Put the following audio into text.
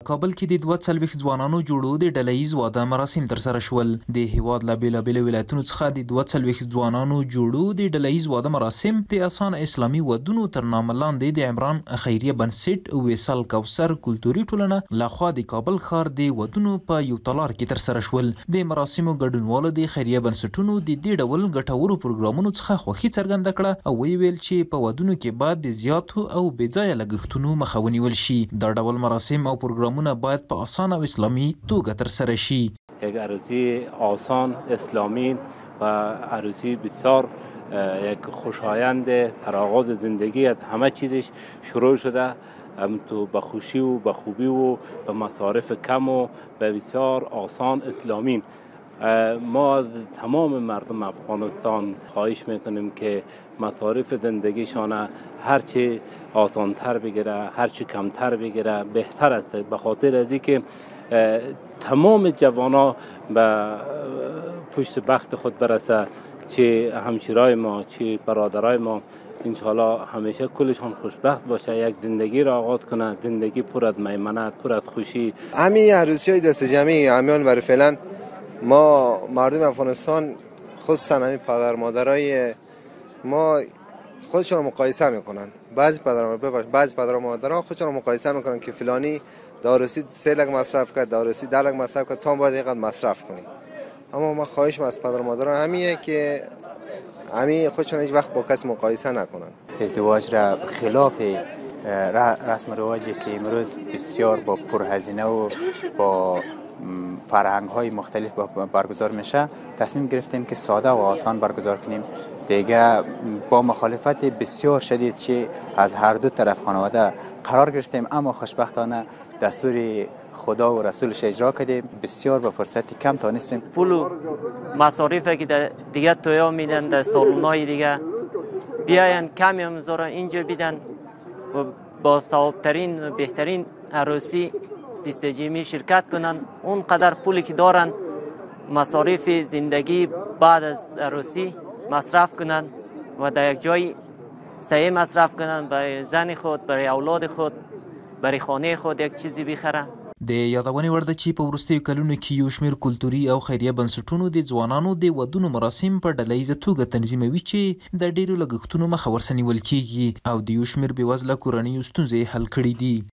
کابل کې د 42 ځوانانو جوړو د ډلهییز واده مراسم ترسره شول. د هیواد له بیلابیلو ولایتونو څخه د 42 ځوانانو جوړو د ډلهییز واده مراسم د اسان اسلامي ودونو تر نامه لاندې د عمران خیریه بنسټ ویسال کوثر کلتوري ټولنه لخوا د کابل ښار د ودونو په یو تالار کې ترسره شول. د مراسمو ګډونوالو د خیریه بنسټونو د دې ډول ګټورو پروګرامونو څخه خوښي څرګنده کړه او ویل چې په ودونو کې بعد د زیاتو او بې ځایه لګښتونو مخه ونیول شي. دا ډول مراسم او پروګرامونه باید په آسان و اسلامی توګه ترسره شي. یک عروسی آسان اسلامی و عروسی بسیار یک خوشایند تراغاز زندگی از همه چیزش شروع شده، هم تو به خوشی و به خوبی و به مصارف کم و به بسیار آسان اسلامی. ما از تمام مردم افغانستان خواهش میکنیم که مصارف زندگیشان هرچی آسانتر بگیره، هرچی کمتر بگیره بهتر است، به خاطر از اینکه تمام جوانا به پشت بخت خود برسه، چه همشیرای ما چه برادرای ما انشاءالله همیشه کلشان خوشبخت باشه، یک زندگی را آغاز کنه، زندگی پر از میمنت، پر از خوشی. همین عروسی های دست جمعی همیان برای فعلا ما مردم افغانستان خصوصا همین پدر مادرای ما خودشون رو مقایسه میکنن. بعضی پدر مادرها خودشون رو مقایسه میکنن که فلانی داروسی 3 لک مصرف کرد، داروسی 10 لک مصرف کرد، تو باید اینقدر مصرف کنی. اما ما خواهشم از پدر مادرها همیه که همین خودشون هیچ وقت با کسی مقایسه نکنن. ازدواج را خلاف رسم و رواجی که امروز بسیار با پرهزینه و با فرهنگ های مختلف برگزار میشه، تصمیم گرفتیم که ساده و آسان برگزار کنیم. دیگه با مخالفت بسیار شدید چه از هر دو طرف خانواده قرار گرفتیم، اما خوشبختانه دستور خدا و رسولش اجرا کردیم. بسیار با فرصت کم تانستیم. پول و مصارفی که دیگه تویا میدن در سالونای دیگه بیاین کمی هم زورا اینجا بیدن و با صاحبترین و بهترین عروسی دستجیمی شرکت کنن. اون قدر پولی که دارن مصارف زندگی بعد از عروسی مصرف کنن و در یک جای صحیح مصرف کنن، برای زن خود، برای اولاد خود، برای خانه خود یک چیزی بخرن. د یادونې وړ ده چې په وروستیو کلونو کې یو شمېر کلتوري او خیریه بنسټونو د ځوانانو د ودونو مراسم په ډلهییزه توګه تنظیموي چې د ډېرو لګښتونو مخه ورسره نیول کیږي او د یو شمېر بېوزله کورنیو ستونزې حل کړي دي.